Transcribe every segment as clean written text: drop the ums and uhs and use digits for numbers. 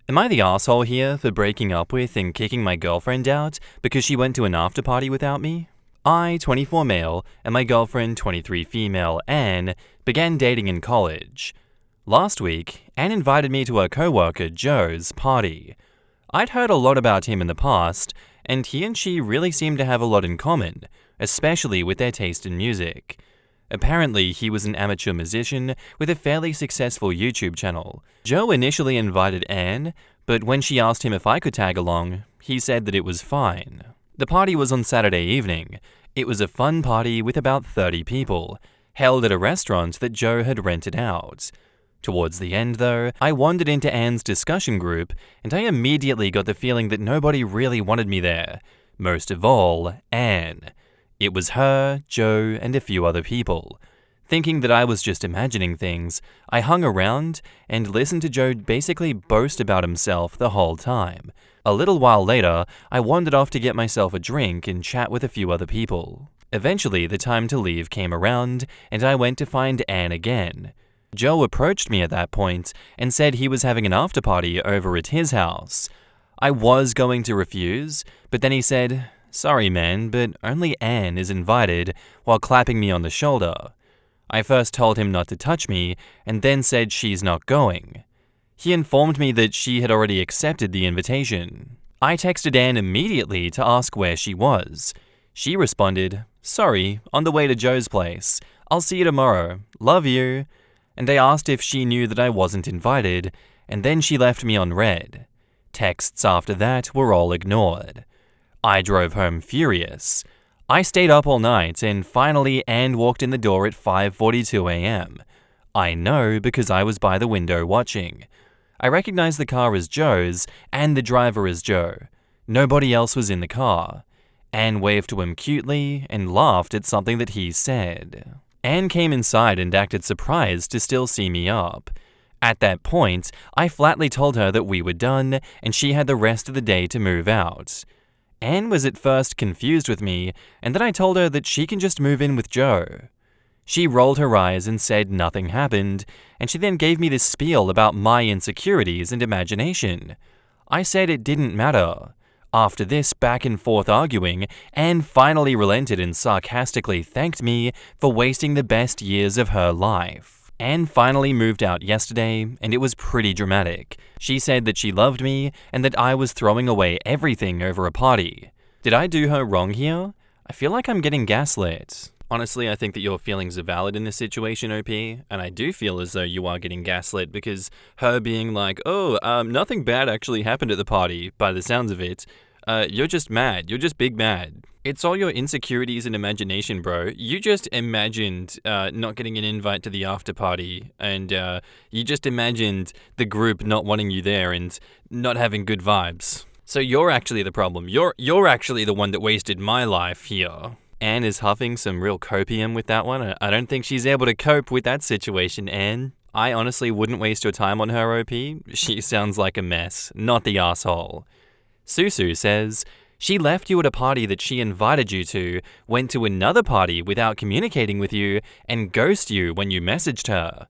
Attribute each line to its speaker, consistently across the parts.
Speaker 1: Am I the asshole here for breaking up with and kicking my girlfriend out because she went to an after party without me? I, 24 male, and my girlfriend, 23 female, Anne, began dating in college. Last week, Anne invited me to her coworker Joe's party. I'd heard a lot about him in the past, and he and she really seemed to have a lot in common, especially with their taste in music. Apparently, he was an amateur musician with a fairly successful YouTube channel. Joe initially invited Anne, but when she asked him if I could tag along, he said that it was fine. The party was on Saturday evening. It was a fun party with about 30 people, held at a restaurant that Joe had rented out. Towards the end, though, I wandered into Anne's discussion group, and I immediately got the feeling that nobody really wanted me there. Most of all, Anne. It was her, Joe, and a few other people. Thinking that I was just imagining things, I hung around and listened to Joe basically boast about himself the whole time. A little while later, I wandered off to get myself a drink and chat with a few other people. Eventually, the time to leave came around, and I went to find Anne again. Joe approached me at that point and said he was having an after-party over at his house. I was going to refuse, but then he said, "Sorry man, but only Anne is invited," while clapping me on the shoulder. I first told him not to touch me, and then said she's not going. He informed me that she had already accepted the invitation. I texted Anne immediately to ask where she was. She responded, "Sorry, on the way to Joe's place. I'll see you tomorrow. Love you." And I asked if she knew that I wasn't invited, and then she left me on read. Texts after that were all ignored. I drove home furious. I stayed up all night, and finally Anne walked in the door at 5:42 a.m. I know because I was by the window watching. I recognized the car as Joe's, and the driver as Joe. Nobody else was in the car. Anne waved to him cutely and laughed at something that he said. Anne came inside and acted surprised to still see me up. At that point, I flatly told her that we were done, and she had the rest of the day to move out. Anne was at first confused with me, and then I told her that she can just move in with Joe. She rolled her eyes and said nothing happened, and she then gave me this spiel about my insecurities and imagination. I said it didn't matter. After this back and forth arguing, Anne finally relented and sarcastically thanked me for wasting the best years of her life. Anne finally moved out yesterday, and it was pretty dramatic. She said that she loved me and that I was throwing away everything over a party. Did I do her wrong here? I feel like I'm getting gaslit. Honestly, I think that your feelings are valid in this situation, OP, and I do feel as though you are getting gaslit because her being like, nothing bad actually happened at the party, by the sounds of it. You're just mad. You're just big mad. It's all your insecurities and imagination, bro. You just imagined not getting an invite to the after party, and you just imagined the group not wanting you there and not having good vibes. So you're actually the problem. You're actually the one that wasted my life here. Anne is huffing some real copium with that one. I don't think she's able to cope with that situation, Anne. I honestly wouldn't waste your time on her, OP. She sounds like a mess, not the asshole. Susu says, she left you at a party that she invited you to, went to another party without communicating with you, and ghosted you when you messaged her.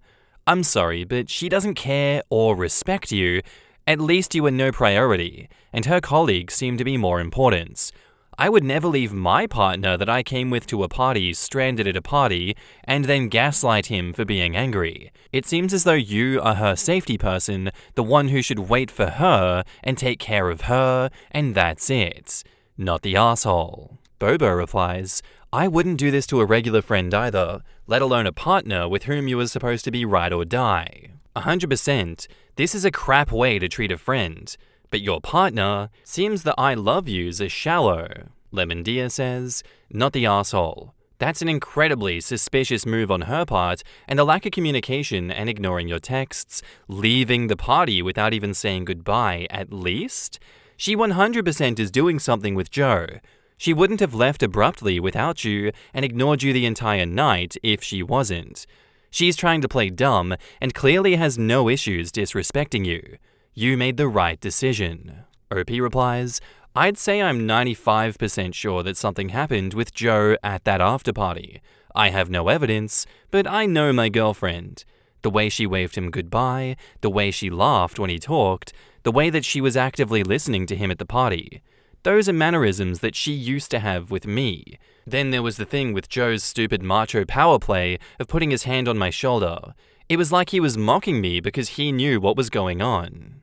Speaker 1: I'm sorry, but she doesn't care or respect you. At least you were no priority, and her colleagues seem to be more important. I would never leave my partner that I came with to a party stranded at a party and then gaslight him for being angry. It seems as though you are her safety person, the one who should wait for her and take care of her, and that's it. Not the asshole. Bobo replies, I wouldn't do this to a regular friend either, let alone a partner with whom you were supposed to be ride or die. 100%. This is a crap way to treat a friend. But your partner seems the I love yous are shallow. Lemon Deer says, not the asshole. That's an incredibly suspicious move on her part, and the lack of communication and ignoring your texts, leaving the party without even saying goodbye at least. She 100% is doing something with Joe. She wouldn't have left abruptly without you and ignored you the entire night if she wasn't. She's trying to play dumb and clearly has no issues disrespecting you. You made the right decision. OP replies, I'd say I'm 95% sure that something happened with Joe at that after party. I have no evidence, but I know my girlfriend. The way she waved him goodbye, the way she laughed when he talked, the way that she was actively listening to him at the party. Those are mannerisms that she used to have with me. Then there was the thing with Joe's stupid macho power play of putting his hand on my shoulder. It was like he was mocking me because he knew what was going on.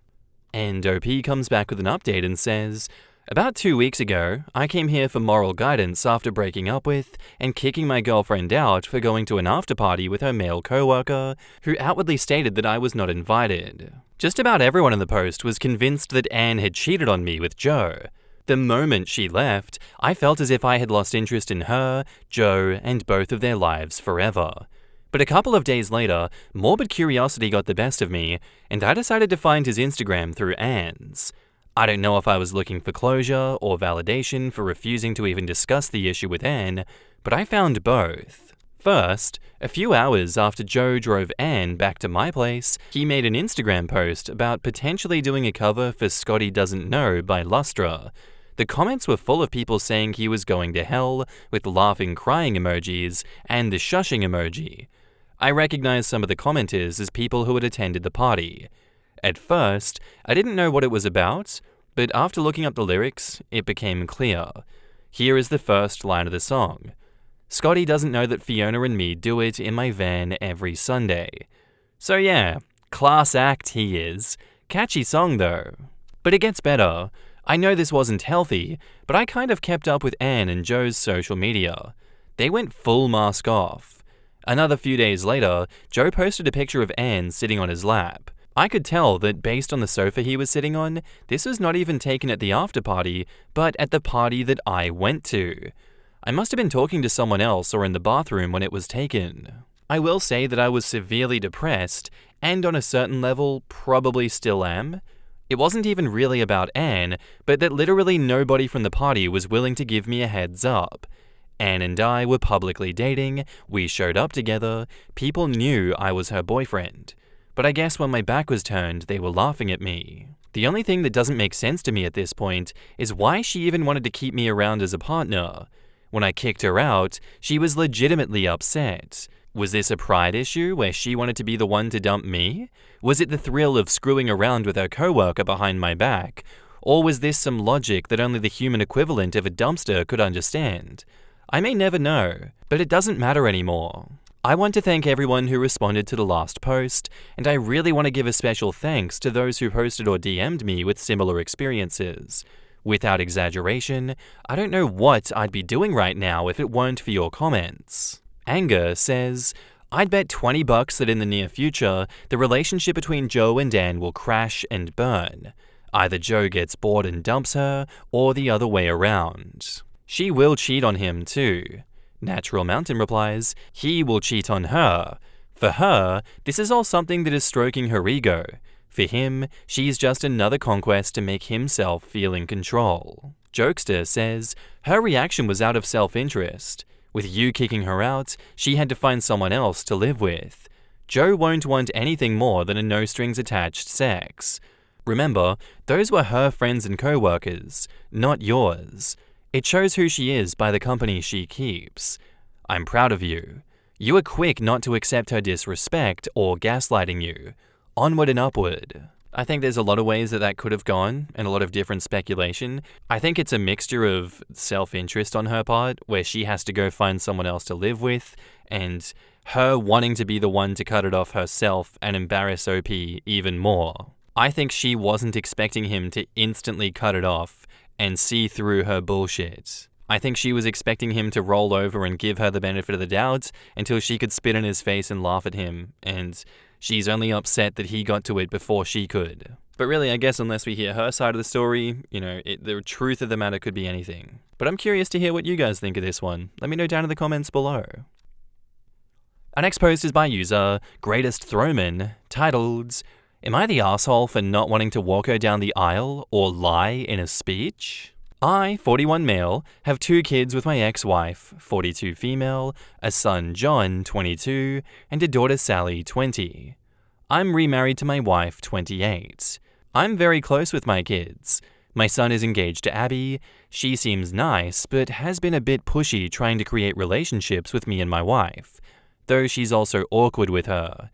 Speaker 1: And OP comes back with an update and says, about 2 weeks ago, I came here for moral guidance after breaking up with and kicking my girlfriend out for going to an after-party with her male co-worker, who outwardly stated that I was not invited. Just about everyone in the post was convinced that Anne had cheated on me with Joe. The moment she left, I felt as if I had lost interest in her, Joe, and both of their lives forever. But a couple of days later, morbid curiosity got the best of me, and I decided to find his Instagram through Anne's. I don't know if I was looking for closure or validation for refusing to even discuss the issue with Anne, but I found both. First, a few hours after Joe drove Anne back to my place, he made an Instagram post about potentially doing a cover for Scotty Doesn't Know by Lustra. The comments were full of people saying he was going to hell, with laughing crying emojis and the shushing emoji. I recognized some of the commenters as people who had attended the party. At first, I didn't know what it was about, but after looking up the lyrics, it became clear. Here is the first line of the song. Scotty doesn't know that Fiona and me do it in my van every Sunday. So yeah, class act he is. Catchy song though. But it gets better. I know this wasn't healthy, but I kind of kept up with Anne and Joe's social media. They went full mask off. Another few days later, Joe posted a picture of Anne sitting on his lap. I could tell that based on the sofa he was sitting on, this was not even taken at the after party, but at the party that I went to. I must have been talking to someone else or in the bathroom when it was taken. I will say that I was severely depressed, and on a certain level, probably still am. It wasn't even really about Anne, but that literally nobody from the party was willing to give me a heads up. Anne and I were publicly dating, we showed up together, people knew I was her boyfriend. But I guess when my back was turned, they were laughing at me. The only thing that doesn't make sense to me at this point is why she even wanted to keep me around as a partner. When I kicked her out, she was legitimately upset. Was this a pride issue where she wanted to be the one to dump me? Was it the thrill of screwing around with her coworker behind my back? Or was this some logic that only the human equivalent of a dumpster could understand? I may never know, but it doesn't matter anymore. I want to thank everyone who responded to the last post, and I really want to give a special thanks to those who posted or DM'd me with similar experiences. Without exaggeration, I don't know what I'd be doing right now if it weren't for your comments. Anger says, I'd bet $20 that in the near future, the relationship between Joe and Anne will crash and burn. Either Joe gets bored and dumps her, or the other way around. She will cheat on him too. Natural Mountain replies, he will cheat on her. For her, this is all something that is stroking her ego. For him, she's just another conquest to make himself feel in control. Jokester says, her reaction was out of self-interest. With you kicking her out, she had to find someone else to live with. Joe won't want anything more than a no-strings-attached sex. Remember, those were her friends and co-workers, not yours. It shows who she is by the company she keeps. I'm proud of you. You were quick not to accept her disrespect or gaslighting you. Onward and upward. I think there's a lot of ways that could have gone, and a lot of different speculation. I think it's a mixture of self-interest on her part, where she has to go find someone else to live with, and her wanting to be the one to cut it off herself and embarrass OP even more. I think she wasn't expecting him to instantly cut it off and see through her bullshit. I think she was expecting him to roll over and give her the benefit of the doubt until she could spit in his face and laugh at him, and she's only upset that he got to it before she could. But really, I guess unless we hear her side of the story, the truth of the matter could be anything. But I'm curious to hear what you guys think of this one. Let me know down in the comments below. Our next post is by user Greatest Throwman, titled, Am I the asshole for not wanting to walk her down the aisle or lie in a speech? I, 41 male, have 2 kids with my ex-wife, 42 female, a son John, 22, and a daughter Sally, 20. I'm remarried to my wife, 28. I'm very close with my kids. My son is engaged to Abby. She seems nice, but has been a bit pushy trying to create relationships with me and my wife, though she's also awkward with her.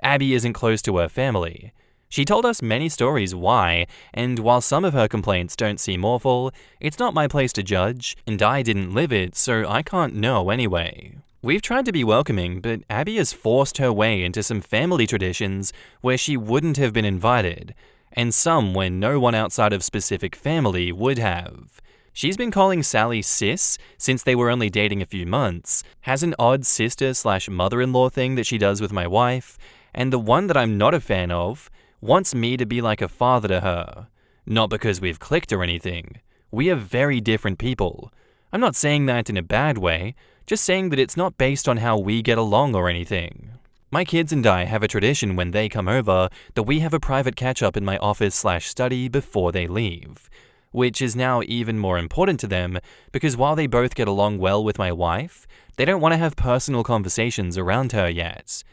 Speaker 1: Abby isn't close to her family. She told us many stories why, and while some of her complaints don't seem awful, it's not my place to judge, and I didn't live it, so I can't know anyway. We've tried to be welcoming, but Abby has forced her way into some family traditions where she wouldn't have been invited, and some where no one outside of specific family would have. She's been calling Sally sis since they were only dating a few months, has an odd sister/mother-in-law thing that she does with my wife, and the one that I'm not a fan of, wants me to be like a father to her. Not because we've clicked or anything. We are very different people. I'm not saying that in a bad way, just saying that it's not based on how we get along or anything. My kids and I have a tradition when they come over that we have a private catch-up in my office/study before they leave, which is now even more important to them because while they both get along well with my wife, they don't want to have personal conversations around her yet.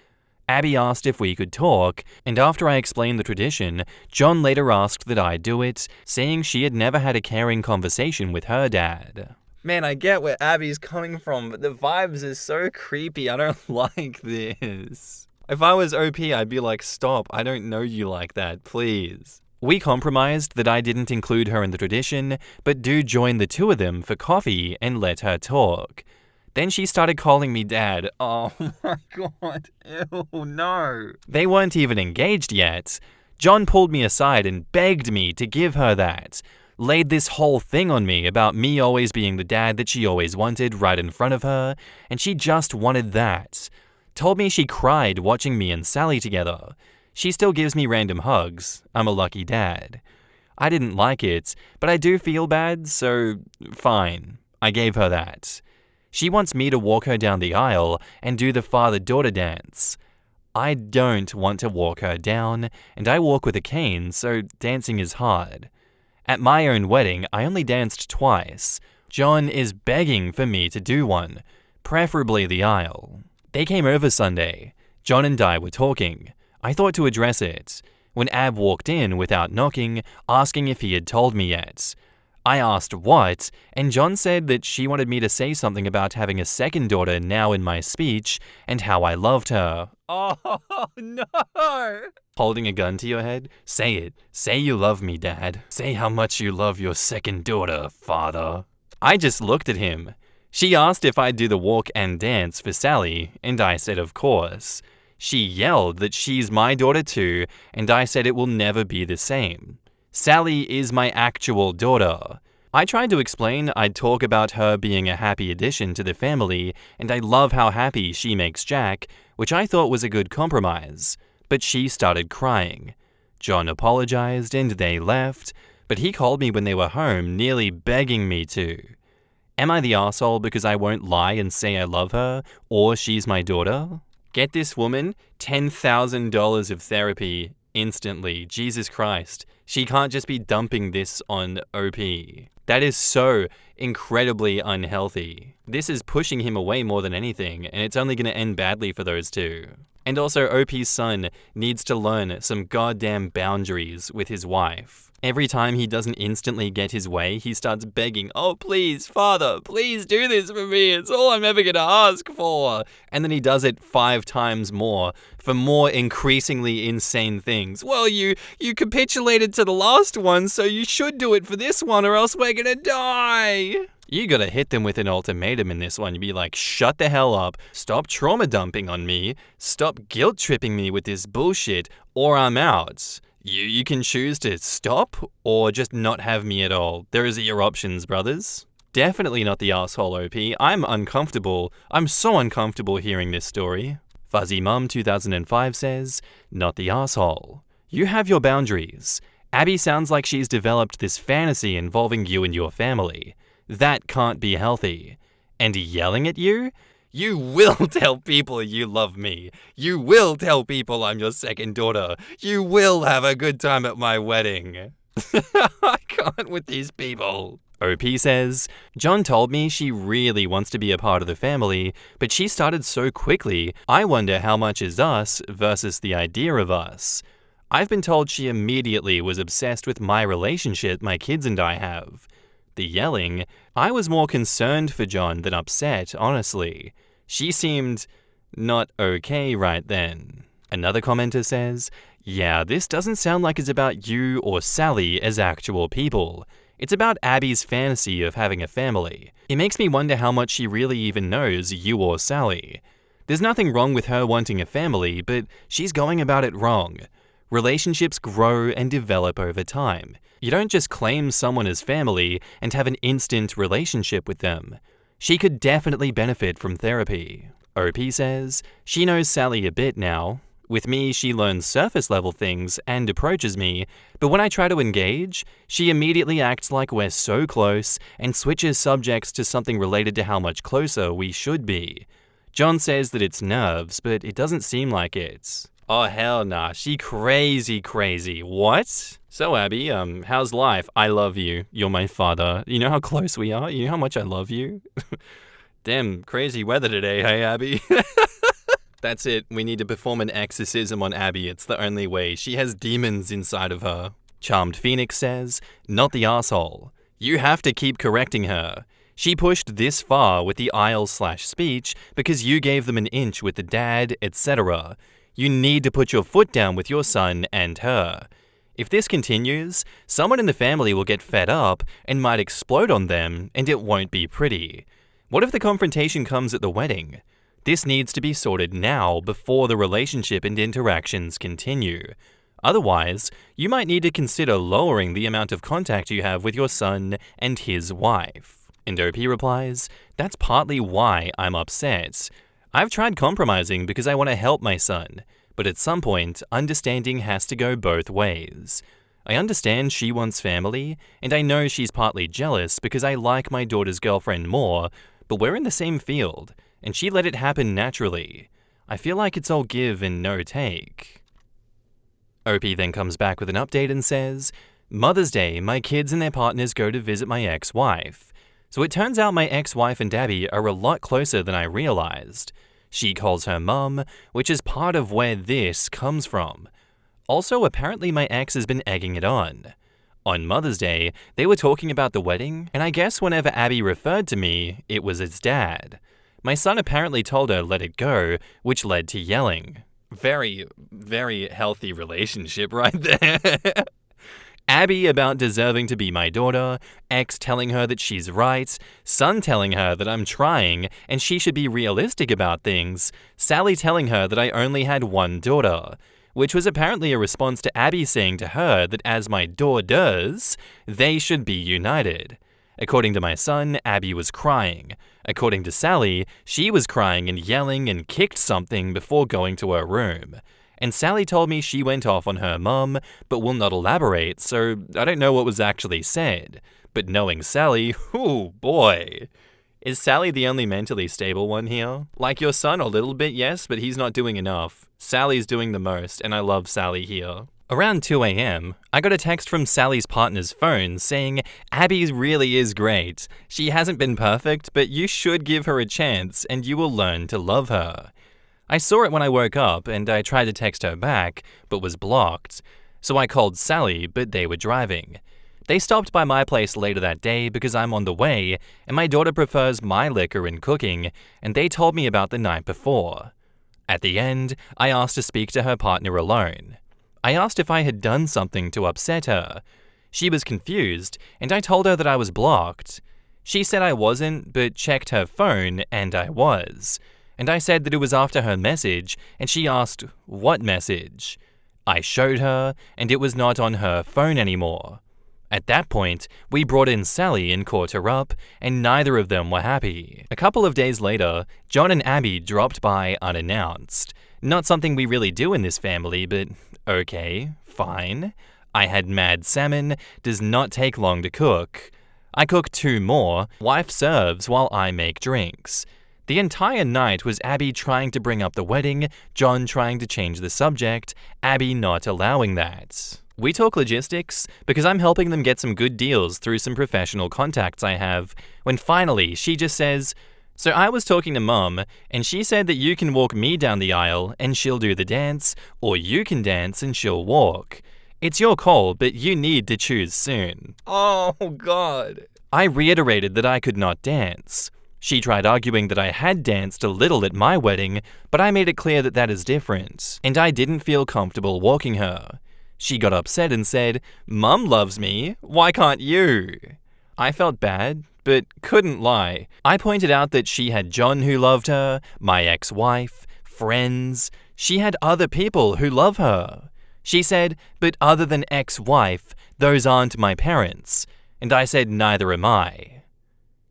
Speaker 1: Abby asked if we could talk, and after I explained the tradition, John later asked that I do it, saying she had never had a caring conversation with her dad. Man, I get where Abby's coming from, but the vibes are so creepy. I don't like this. If I was OP, I'd be like, stop, I don't know you like that, please. We compromised that I didn't include her in the tradition, but do join the two of them for coffee and let her talk. Then she started calling me dad. Oh my god, ew, no. They weren't even engaged yet. John pulled me aside and begged me to give her that. Laid this whole thing on me about me always being the dad that she always wanted right in front of her, and she just wanted that. Told me she cried watching me and Sally together. She still gives me random hugs. I'm a lucky dad. I didn't like it, but I do feel bad, so fine. I gave her that. She wants me to walk her down the aisle and do the father-daughter dance. I don't want to walk her down, and I walk with a cane, so dancing is hard. At my own wedding, I only danced twice. John is begging for me to do one, preferably the aisle. They came over Sunday. John and I were talking. I thought to address it, when Ab walked in without knocking, asking if he had told me yet. I asked what, and John said that she wanted me to say something about having a second daughter now in my speech, and how I loved her. Oh, no! Holding a gun to your head? Say it. Say you love me, Dad. Say how much you love your second daughter, Father. I just looked at him. She asked if I'd do the walk and dance for Sally, and I said of course. She yelled that she's my daughter too, and I said it will never be the same. Sally is my actual daughter. I tried to explain I'd talk about her being a happy addition to the family, and I love how happy she makes Jack, which I thought was a good compromise. But she started crying. John apologized and they left, but he called me when they were home, nearly begging me to. Am I the arsehole because I won't lie and say I love her, or she's my daughter? Get this woman $10,000 of therapy instantly. Jesus Christ. She can't just be dumping this on OP. That is so incredibly unhealthy. This is pushing him away more than anything, and it's only going to end badly for those two. And also, OP's son needs to learn some goddamn boundaries with his wife. Every time he doesn't instantly get his way, he starts begging, oh please, Father, please do this for me, it's all I'm ever gonna ask for. And then he does it 5 times more, for more increasingly insane things. Well, you capitulated to the last one, so you should do it for this one, or else we're gonna die. You gotta hit them with an ultimatum in this one. You'd be like, shut the hell up, stop trauma dumping on me, stop guilt tripping me with this bullshit, or I'm out. You can choose to stop or just not have me at all. Those are your options, brothers. Definitely not the asshole OP. I'm uncomfortable. I'm so uncomfortable hearing this story. Fuzzy Mum 2005 says, not the asshole. You have your boundaries. Abby sounds like she's developed this fantasy involving you and your family. That can't be healthy. And yelling at you? You will tell people you love me. You will tell people I'm your second daughter. You will have a good time at my wedding. I can't with these people. OP says, John told me she really wants to be a part of the family, but she started so quickly, I wonder how much is us versus the idea of us. I've been told she immediately was obsessed with my relationship my kids and I have. The yelling, I was more concerned for John than upset, honestly. She seemed not okay right then. Another commenter says, "Yeah, this doesn't sound like it's about you or Sally as actual people. It's about Abby's fantasy of having a family. It makes me wonder how much she really even knows you or Sally. There's nothing wrong with her wanting a family, but she's going about it wrong. Relationships grow and develop over time. You don't just claim someone as family and have an instant relationship with them. She could definitely benefit from therapy." OP says, "She knows Sally a bit now. With me, she learns surface level things and approaches me, but when I try to engage, she immediately acts like we're so close and switches subjects to something related to how much closer we should be. John says that it's nerves, but it doesn't seem like it." Oh hell nah, she crazy. What? So Abby, how's life? I love you. You're my father. You know how close we are? You know how much I love you? Damn, crazy weather today, hey Abby? That's it. We need to perform an exorcism on Abby. It's the only way. She has demons inside of her. Charmed Phoenix says, "Not the asshole. You have to keep correcting her. She pushed this far with the aisle/speech because you gave them an inch with the dad, etc. You need to put your foot down with your son and her. If this continues, someone in the family will get fed up and might explode on them, and it won't be pretty. What if the confrontation comes at the wedding? This needs to be sorted now before the relationship and interactions continue. Otherwise, you might need to consider lowering the amount of contact you have with your son and his wife." And OP replies, "That's partly why I'm upset. I've tried compromising because I want to help my son, but at some point, understanding has to go both ways. I understand she wants family, and I know she's partly jealous because I like my daughter's girlfriend more, but we're in the same field, and she let it happen naturally. I feel like it's all give and no take." OP then comes back with an update and says, "Mother's Day, my kids and their partners go to visit my ex-wife. So it turns out my ex-wife and Abby are a lot closer than I realized. She calls her mum, which is part of where this comes from. Also, apparently my ex has been egging it on. On Mother's Day, they were talking about the wedding, and I guess whenever Abby referred to me, it was as dad. My son apparently told her let it go, which led to yelling." Very, very healthy relationship right there. Abby about deserving to be my daughter, ex telling her that she's right, son telling her that I'm trying and she should be realistic about things, Sally telling her that I only had one daughter, which was apparently a response to Abby saying to her that as my daughters, they should be united. According to my son, Abby was crying. According to Sally, she was crying and yelling and kicked something before going to her room. And Sally told me she went off on her mum, but will not elaborate, so I don't know what was actually said. But knowing Sally, ooh boy. Is Sally the only mentally stable one here? Like your son a little bit, yes, but he's not doing enough. Sally's doing the most, and I love Sally here. Around 2 a.m., I got a text from Sally's partner's phone saying, "Abby really is great. She hasn't been perfect, but you should give her a chance and you will learn to love her." I saw it when I woke up and I tried to text her back, but was blocked. So I called Sally, but they were driving. They stopped by my place later that day because I'm on the way and my daughter prefers my liquor in cooking, and they told me about the night before. At the end, I asked to speak to her partner alone. I asked if I had done something to upset her. She was confused, and I told her that I was blocked. She said I wasn't, but checked her phone, and I was. And I said that it was after her message, and she asked, "What message?" I showed her, and it was not on her phone anymore. At that point, we brought in Sally and caught her up, and neither of them were happy. A couple of days later, John and Abby dropped by unannounced. Not something we really do in this family, but okay, fine. I had mad salmon, does not take long to cook. I cook 2 more, wife serves while I make drinks. The entire night was Abby trying to bring up the wedding, John trying to change the subject, Abby not allowing that. We talk logistics because I'm helping them get some good deals through some professional contacts I have, when finally she just says, "So I was talking to Mum, and she said that you can walk me down the aisle and she'll do the dance, or you can dance and she'll walk. It's your call, but you need to choose soon." Oh God. I reiterated that I could not dance. She tried arguing that I had danced a little at my wedding, but I made it clear that that is different, and I didn't feel comfortable walking her. She got upset and said, "Mum loves me, why can't you?" I felt bad, but couldn't lie. I pointed out that she had John who loved her, my ex-wife, friends. She had other people who love her. She said, "But other than ex-wife, those aren't my parents." And I said, "Neither am I."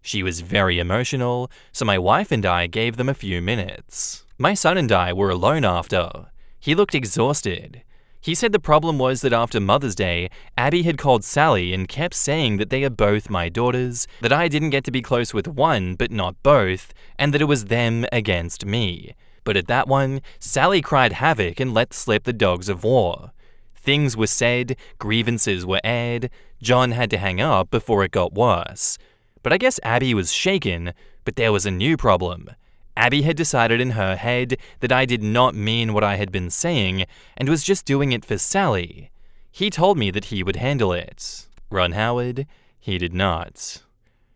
Speaker 1: She was very emotional, so my wife and I gave them a few minutes. My son and I were alone after. He looked exhausted. He said the problem was that after Mother's Day, Abby had called Sally and kept saying that they are both my daughters, that I didn't get to be close with one but not both, and that it was them against me. But at that one, Sally cried havoc and let slip the dogs of war. Things were said, grievances were aired, John had to hang up before it got worse. But I guess Abby was shaken, but there was a new problem. Abby had decided in her head that I did not mean what I had been saying and was just doing it for Sally. He told me that he would handle it. Ron Howard, he did not.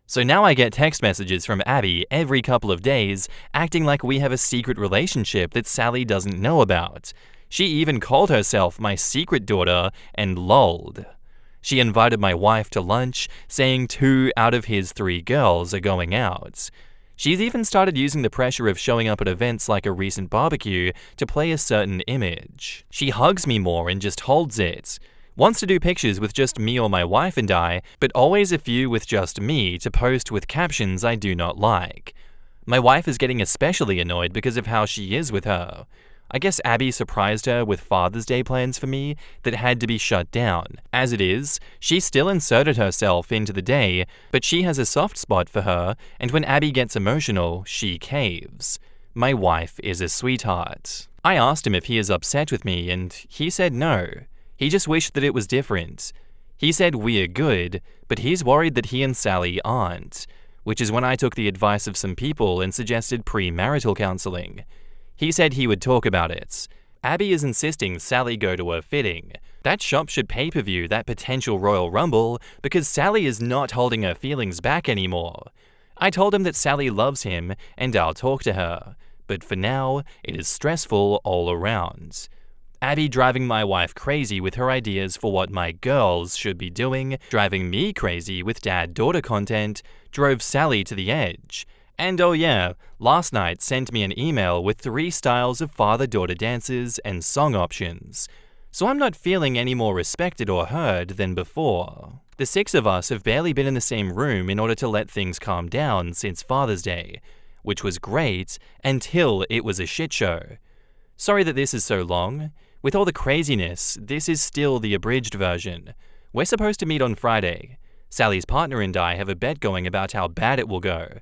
Speaker 1: So now I get text messages from Abby every couple of days acting like we have a secret relationship that Sally doesn't know about. She even called herself my secret daughter and lolled. She invited my wife to lunch, saying 2 out of his 3 girls are going out. She's even started using the pressure of showing up at events like a recent barbecue to play a certain image. She hugs me more and just holds it. Wants to do pictures with just me or my wife and I, but always a few with just me to post with captions I do not like. My wife is getting especially annoyed because of how she is with her. I guess Abby surprised her with Father's Day plans for me that had to be shut down. As it is, she still inserted herself into the day, but she has a soft spot for her, and when Abby gets emotional, she caves. My wife is a sweetheart. I asked him if he is upset with me, and he said no. He just wished that it was different. He said we are good, but he's worried that he and Sally aren't, which is when I took the advice of some people and suggested premarital counseling. He said he would talk about it. Abby is insisting Sally go to her fitting. That shop should pay-per-view that potential Royal Rumble because Sally is not holding her feelings back anymore. I told him that Sally loves him and I'll talk to her, but for now, it is stressful all around. Abby driving my wife crazy with her ideas for what my girls should be doing, driving me crazy with dad-daughter content, drove Sally to the edge. And oh yeah, last night sent me an email with 3 styles of father-daughter dances and song options. So I'm not feeling any more respected or heard than before. The 6 of us have barely been in the same room in order to let things calm down since Father's Day, which was great until it was a shit show. Sorry that this is so long. With all the craziness, this is still the abridged version. We're supposed to meet on Friday. Sally's partner and I have a bet going about how bad it will go.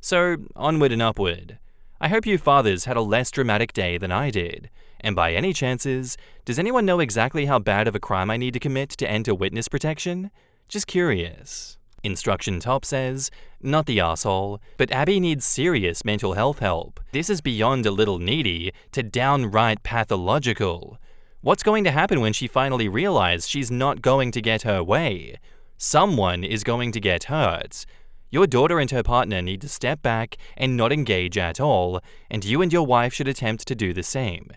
Speaker 1: So, onward and upward. I hope you fathers had a less dramatic day than I did. And by any chances, does anyone know exactly how bad of a crime I need to commit to enter witness protection? Just curious. Instruction Top says, not the asshole, but Abby needs serious mental health help. This is beyond a little needy to downright pathological. What's going to happen when she finally realizes she's not going to get her way? Someone is going to get hurt. Your daughter and her partner need to step back and not engage at all, and you and your wife should attempt to do the same.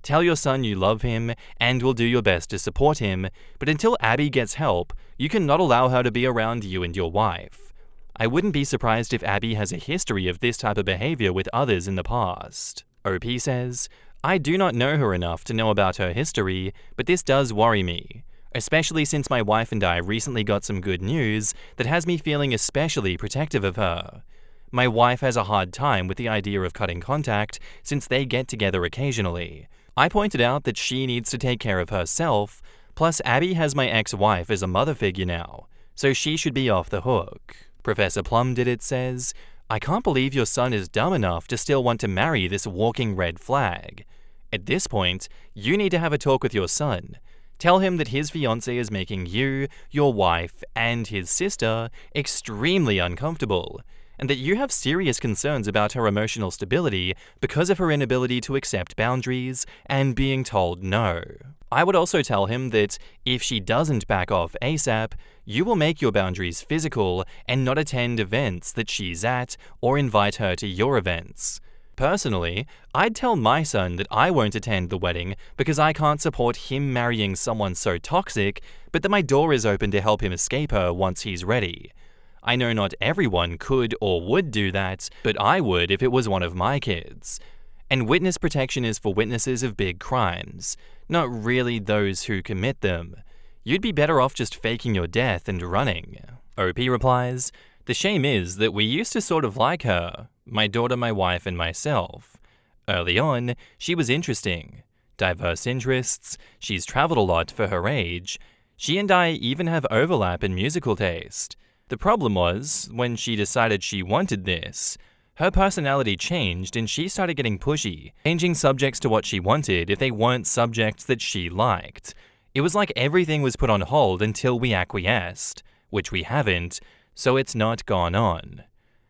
Speaker 1: Tell your son you love him and will do your best to support him, but until Abby gets help, you cannot allow her to be around you and your wife. I wouldn't be surprised if Abby has a history of this type of behavior with others in the past. OP says, I do not know her enough to know about her history, but this does worry me. Especially since my wife and I recently got some good news that has me feeling especially protective of her. My wife has a hard time with the idea of cutting contact since they get together occasionally. I pointed out that she needs to take care of herself, plus Abby has my ex-wife as a mother figure now, so she should be off the hook. Professor Plum did it says, I can't believe your son is dumb enough to still want to marry this walking red flag. At this point, you need to have a talk with your son. Tell him that his fiancé is making you, your wife, and his sister extremely uncomfortable, and that you have serious concerns about her emotional stability because of her inability to accept boundaries and being told no. I would also tell him that if she doesn't back off ASAP, you will make your boundaries physical and not attend events that she's at or invite her to your events. Personally, I'd tell my son that I won't attend the wedding because I can't support him marrying someone so toxic, but that my door is open to help him escape her once he's ready. I know not everyone could or would do that, but I would if it was one of my kids. And witness protection is for witnesses of big crimes, not really those who commit them. You'd be better off just faking your death and running. OP replies, "The shame is that we used to sort of like her, my daughter, my wife, and myself. Early on, she was interesting. Diverse interests, she's traveled a lot for her age. She and I even have overlap in musical taste. The problem was, when she decided she wanted this, her personality changed and she started getting pushy, changing subjects to what she wanted if they weren't subjects that she liked. It was like everything was put on hold until we acquiesced, which we haven't, so it's not gone on."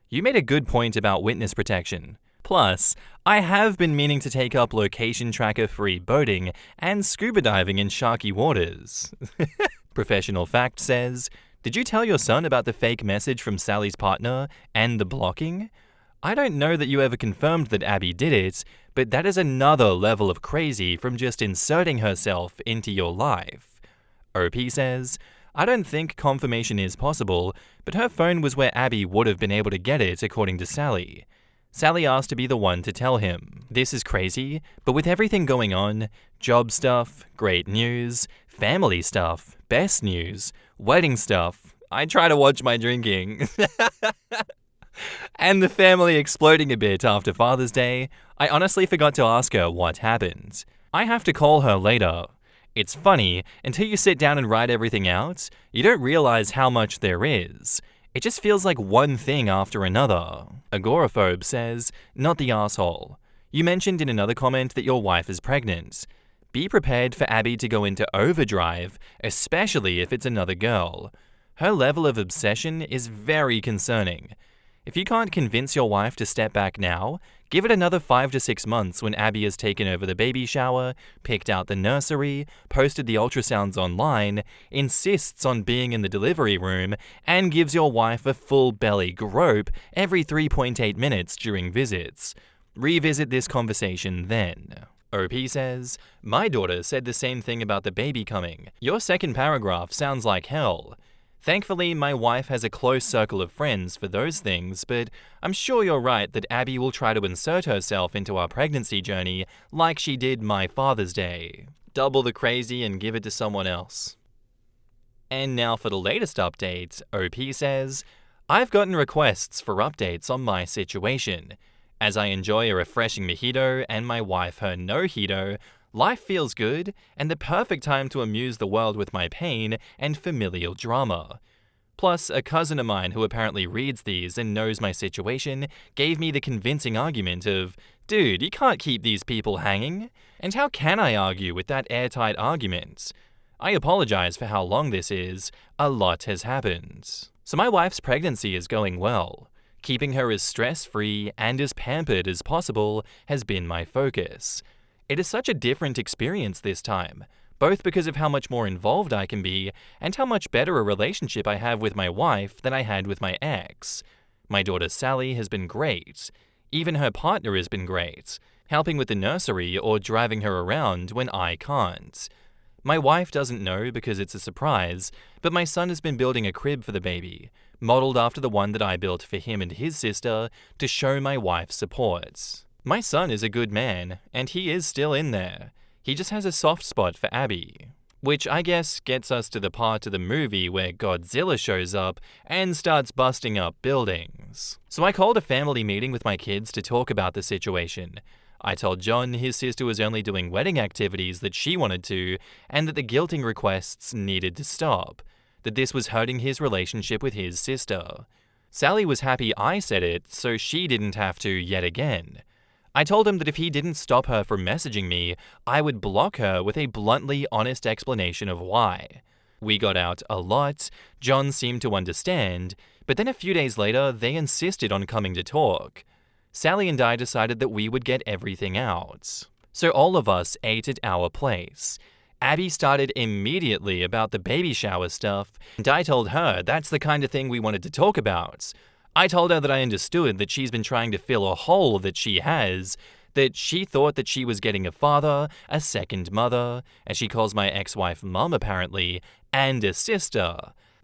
Speaker 1: You made a good point about witness protection. Plus, I have been meaning to take up location tracker-free boating and scuba diving in sharky waters. Professional Fact says, "Did you tell your son about the fake message from Sally's partner and the blocking? I don't know that you ever confirmed that Abby did it, but that is another level of crazy from just inserting herself into your life." OP says, "I don't think confirmation is possible, but her phone was where Abby would have been able to get it according to Sally. Sally asked to be the one to tell him. This is crazy, but with everything going on, job stuff, great news, family stuff, best news, wedding stuff, I try to watch my drinking, and the family exploding a bit after Father's Day, I honestly forgot to ask her what happened. I have to call her later. It's funny, until you sit down and write everything out, you don't realize how much there is. It just feels like one thing after another." Agoraphobe says, "Not the asshole. You mentioned in another comment that your wife is pregnant. Be prepared for Abby to go into overdrive, especially if it's another girl. Her level of obsession is very concerning. If you can't convince your wife to step back now, give it another 5 to 6 months when Abby has taken over the baby shower, picked out the nursery, posted the ultrasounds online, insists on being in the delivery room, and gives your wife a full belly grope every 3.8 minutes during visits. Revisit this conversation then." OP says, "My daughter said the same thing about the baby coming. Your second paragraph sounds like hell. Thankfully, my wife has a close circle of friends for those things, but I'm sure you're right that Abby will try to insert herself into our pregnancy journey like she did my Father's Day. Double the crazy and give it to someone else." And now for the latest update, OP says, "I've gotten requests for updates on my situation. As I enjoy a refreshing mojito and my wife her no-hito, life feels good and the perfect time to amuse the world with my pain and familial drama. Plus, a cousin of mine who apparently reads these and knows my situation gave me the convincing argument of, 'Dude, you can't keep these people hanging.' And how can I argue with that airtight argument? I apologize for how long this is. A lot has happened. So my wife's pregnancy is going well. Keeping her as stress-free and as pampered as possible has been my focus. It is such a different experience this time, both because of how much more involved I can be and how much better a relationship I have with my wife than I had with my ex. My daughter Sally has been great. Even her partner has been great, helping with the nursery or driving her around when I can't. My wife doesn't know because it's a surprise, but my son has been building a crib for the baby, modeled after the one that I built for him and his sister to show my wife's support. My son is a good man, and he is still in there. He just has a soft spot for Abby. Which I guess gets us to the part of the movie where Godzilla shows up and starts busting up buildings. So I called a family meeting with my kids to talk about the situation. I told John his sister was only doing wedding activities that she wanted to, and that the guilting requests needed to stop, that this was hurting his relationship with his sister. Sally was happy I said it, so she didn't have to yet again. I told him that if he didn't stop her from messaging me, I would block her with a bluntly honest explanation of why. We got out a lot, John seemed to understand, But then a few days later, they insisted on coming to talk. Sally and I decided that we would get everything out. So all of us ate at our place. Abby started immediately about the baby shower stuff, and I told her that's the kind of thing we wanted to talk about. I told her that I understood that she's been trying to fill a hole that she has, that she thought that she was getting a father, a second mother, as she calls my ex-wife Mum apparently, and a sister.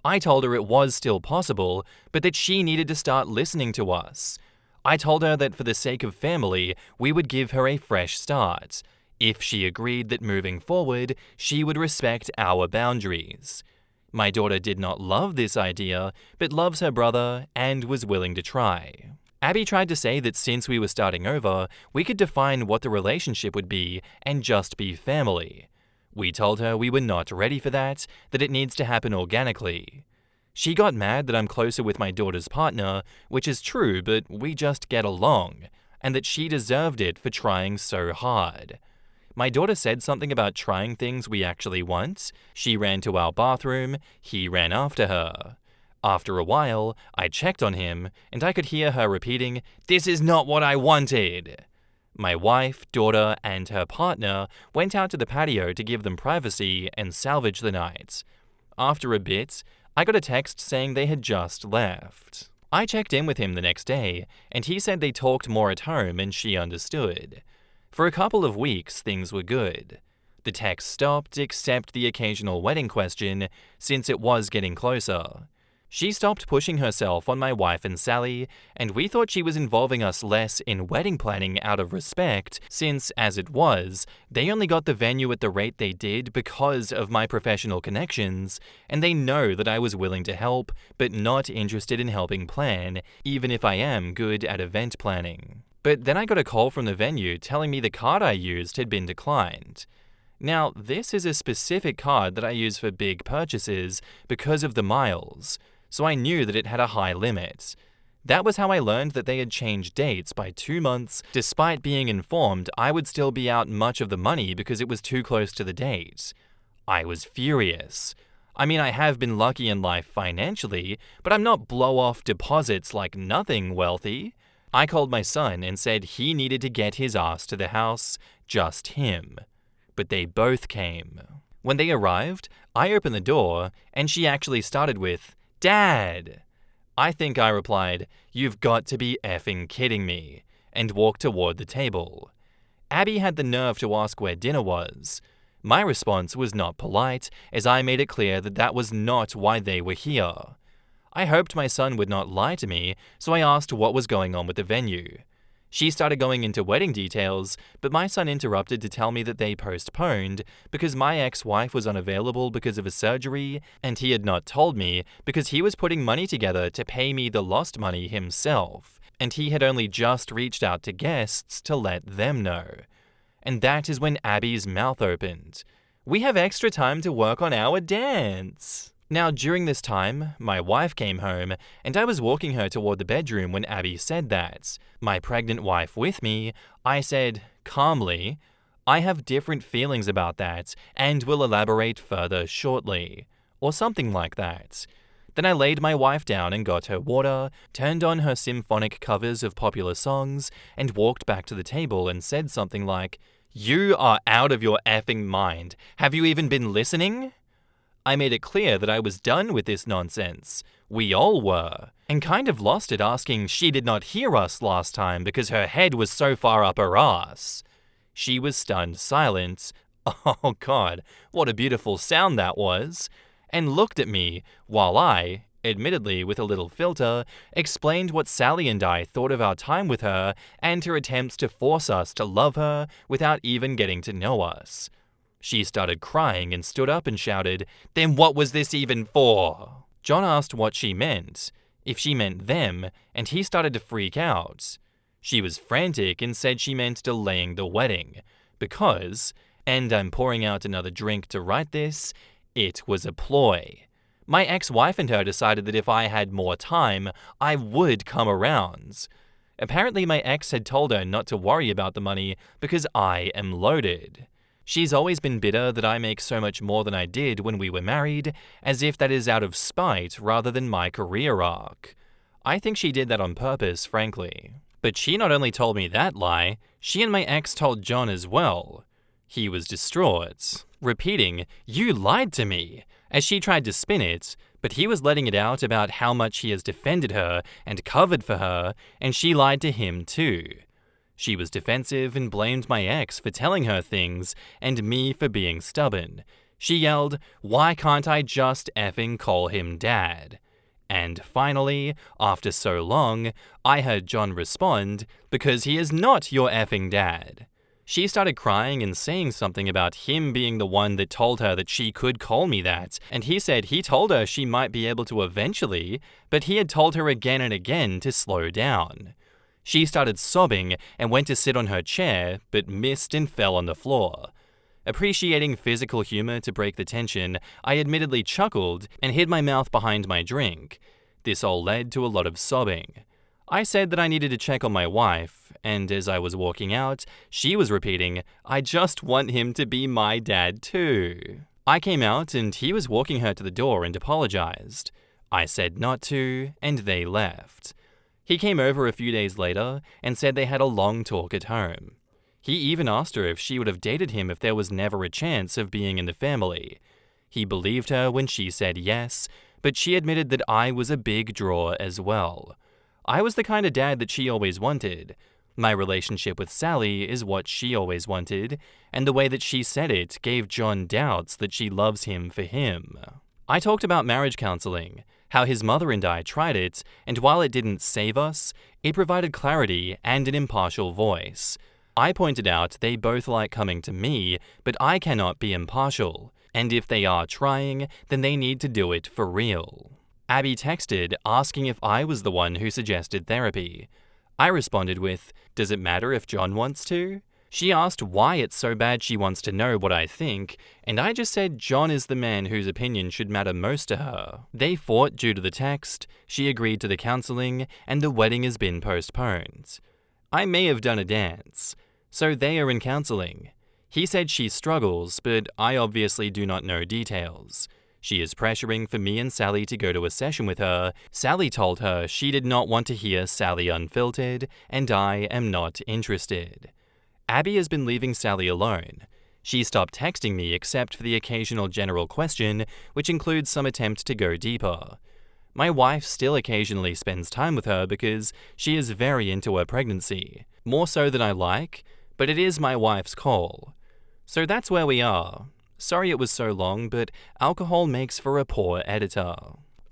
Speaker 1: I told her it was still possible, but that she needed to start listening to us. I told her that for the sake of family, we would give her a fresh start. If she agreed that moving forward, she would respect our boundaries. My daughter did not love this idea, but loves her brother and was willing to try. Abby tried to say that since we were starting over, we could define what the relationship would be and just be family. We told her we were not ready for that it needs to happen organically. She got mad that I'm closer with my daughter's partner, which is true, but we just get along, and that she deserved it for trying so hard. My daughter said something about trying things we actually want. She ran to our bathroom, he ran after her. After a while, I checked on him, and I could hear her repeating, "This is not what I wanted." My wife, daughter, and her partner went out to the patio to give them privacy and salvage the night. After a bit, I got a text saying they had just left. I checked in with him the next day, and he said they talked more at home and she understood. For a couple of weeks, things were good. The text stopped except the occasional wedding question, since it was getting closer. She stopped pushing herself on my wife and Sally, and we thought she was involving us less in wedding planning out of respect, since, as it was, they only got the venue at the rate they did because of my professional connections, and they know that I was willing to help, but not interested in helping plan, even if I am good at event planning. But then I got a call from the venue telling me the card I used had been declined. Now, this is a specific card that I use for big purchases because of the miles, so I knew that it had a high limit. That was how I learned that they had changed dates by 2 months, despite being informed I would still be out much of the money because it was too close to the date. I was furious. I mean, I have been lucky in life financially, but I'm not blow-off deposits like nothing wealthy. I called my son and said he needed to get his ass to the house, just him. But they both came. When they arrived, I opened the door, and she actually started with, "Dad!" I think I replied, "You've got to be effing kidding me," and walked toward the table. Abby had the nerve to ask where dinner was. My response was not polite, as I made it clear that that was not why they were here. I hoped my son would not lie to me, so I asked what was going on with the venue. She started going into wedding details, but my son interrupted to tell me that they postponed because my ex-wife was unavailable because of a surgery, and he had not told me because he was putting money together to pay me the lost money himself, and he had only just reached out to guests to let them know. And that is when Abby's mouth opened. "We have extra time to work on our dance." Now, during this time, my wife came home, and I was walking her toward the bedroom when Abby said that. My pregnant wife with me, I said, calmly, "I have different feelings about that, and will elaborate further shortly," or something like that. Then I laid my wife down and got her water, turned on her symphonic covers of popular songs, and walked back to the table and said something like, "You are out of your effing mind. Have you even been listening?" I made it clear that I was done with this nonsense. We all were. And kind of lost it asking she did not hear us last time because her head was so far up her ass. She was stunned silent. Oh God, what a beautiful sound that was. And looked at me while I, admittedly with a little filter, explained what Sally and I thought of our time with her and her attempts to force us to love her without even getting to know us. She started crying and stood up and shouted, "Then what was this even for?" John asked what she meant, if she meant them, and he started to freak out. She was frantic and said she meant delaying the wedding, because, and I'm pouring out another drink to write this, it was a ploy. My ex-wife and her decided that if I had more time, I would come around. Apparently my ex had told her not to worry about the money because I am loaded. She's always been bitter that I make so much more than I did when we were married, as if that is out of spite rather than my career arc. I think she did that on purpose, frankly. But she not only told me that lie, she and my ex told John as well. He was distraught, repeating, "You lied to me," as she tried to spin it, but he was letting it out about how much he has defended her and covered for her, and she lied to him too. She was defensive and blamed my ex for telling her things and me for being stubborn. She yelled, "Why can't I just effing call him dad?" And finally, after so long, I heard John respond, "Because he is not your effing dad." She started crying and saying something about him being the one that told her that she could call me that, and he said he told her she might be able to eventually, but he had told her again and again to slow down. She started sobbing and went to sit on her chair, but missed and fell on the floor. Appreciating physical humor to break the tension, I admittedly chuckled and hid my mouth behind my drink. This all led to a lot of sobbing. I said that I needed to check on my wife, and as I was walking out, she was repeating, "I just want him to be my dad too." I came out and he was walking her to the door and apologized. I said not to, and they left. He came over a few days later and said they had a long talk at home. He even asked her if she would have dated him if there was never a chance of being in the family. He believed her when she said yes, but she admitted that I was a big draw as well. I was the kind of dad that she always wanted. My relationship with Sally is what she always wanted, and the way that she said it gave John doubts that she loves him for him. I talked about marriage counseling, how his mother and I tried it, and while it didn't save us, it provided clarity and an impartial voice. I pointed out they both like coming to me, but I cannot be impartial, and if they are trying, then they need to do it for real. Abby texted asking if I was the one who suggested therapy. I responded with, "Does it matter if John wants to?" She asked why it's so bad she wants to know what I think, and I just said John is the man whose opinion should matter most to her. They fought due to the text, she agreed to the counseling, and the wedding has been postponed. I may have done a dance. So they are in counseling. He said she struggles, but I obviously do not know details. She is pressuring for me and Sally to go to a session with her. Sally told her she did not want to hear Sally unfiltered, and I am not interested. Abby has been leaving Sally alone. She stopped texting me except for the occasional general question, which includes some attempt to go deeper. My wife still occasionally spends time with her because she is very into her pregnancy, more so than I like, but it is my wife's call. So that's where we are. Sorry it was so long, but alcohol makes for a poor editor.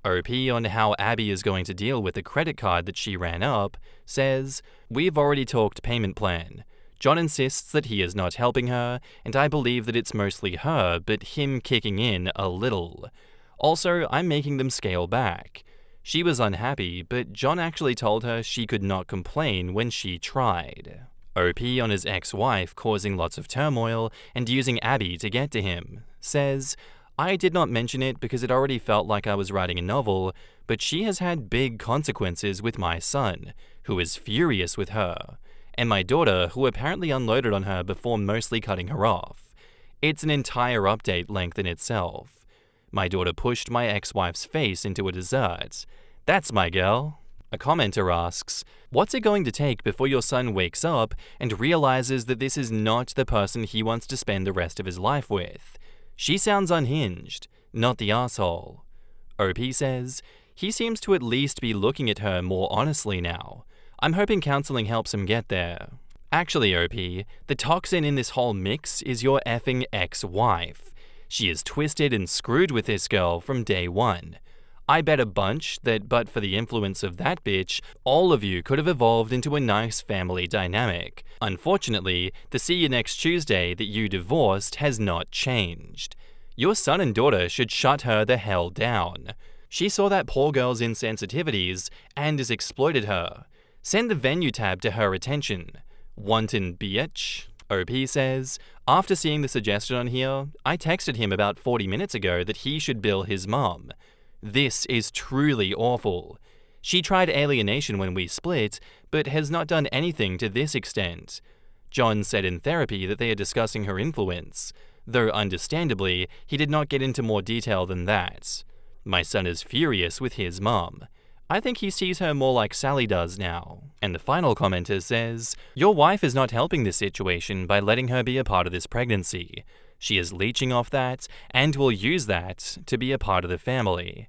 Speaker 1: OP on how Abby is going to deal with the credit card that she ran up says, "We've already talked payment plan. John insists that he is not helping her, and I believe that it's mostly her, but him kicking in a little. Also, I'm making them scale back. She was unhappy, but John actually told her she could not complain when she tried." OP on his ex-wife causing lots of turmoil and using Abby to get to him says, "I did not mention it because it already felt like I was writing a novel, but she has had big consequences with my son, who is furious with her, and my daughter, who apparently unloaded on her before mostly cutting her off. It's an entire update length in itself. My daughter pushed my ex-wife's face into a dessert. That's my girl." A commenter asks, "What's it going to take before your son wakes up and realizes that this is not the person he wants to spend the rest of his life with? She sounds unhinged, not the asshole." OP says, "He seems to at least be looking at her more honestly now. I'm hoping counseling helps him get there." Actually, OP, the toxin in this whole mix is your effing ex-wife. She is twisted and screwed with this girl from day one. I bet a bunch that but for the influence of that bitch, all of you could have evolved into a nice family dynamic. Unfortunately, the see you next Tuesday that you divorced has not changed. Your son and daughter should shut her the hell down. She saw that poor girl's insensitivities and has exploited her. Send the venue tab to her attention. Wanton bitch. OP says, "After seeing the suggestion on here, I texted him about 40 minutes ago that he should bill his mom. This is truly awful. She tried alienation when we split, but has not done anything to this extent. John said in therapy that they are discussing her influence, though understandably, he did not get into more detail than that. My son is furious with his mum. I think he sees her more like Sally does now. And the final commenter says, your wife is not helping this situation by letting her be a part of this pregnancy. She is leeching off that and will use that to be a part of the family.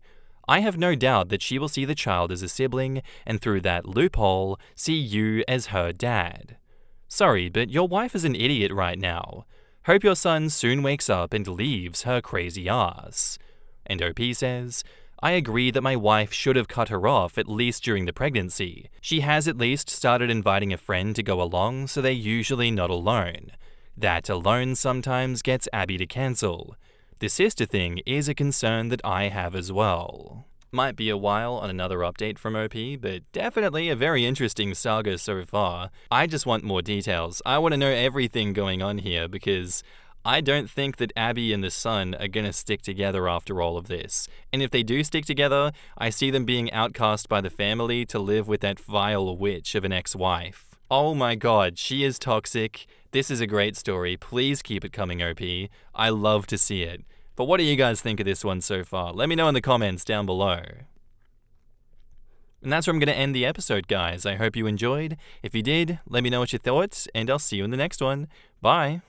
Speaker 1: I have no doubt that she will see the child as a sibling and through that loophole, see you as her dad. Sorry, but your wife is an idiot right now. Hope your son soon wakes up and leaves her crazy ass. And OP says, I agree that my wife should have cut her off at least during the pregnancy. She has at least started inviting a friend to go along, so they're usually not alone. That alone sometimes gets Abby to cancel. The sister thing is a concern that I have as well. Might be a while on another update from OP, but definitely a very interesting saga so far. I just want more details. I want to know everything going on here because I don't think that Abby and the son are gonna stick together after all of this. And if they do stick together, I see them being outcast by the family to live with that vile witch of an ex-wife. Oh my god, she is toxic. This is a great story. Please keep it coming, OP. I love to see it. But what do you guys think of this one so far? Let me know in the comments down below. And that's where I'm going to end the episode, guys. I hope you enjoyed. If you did, let me know what you thought, and I'll see you in the next one. Bye.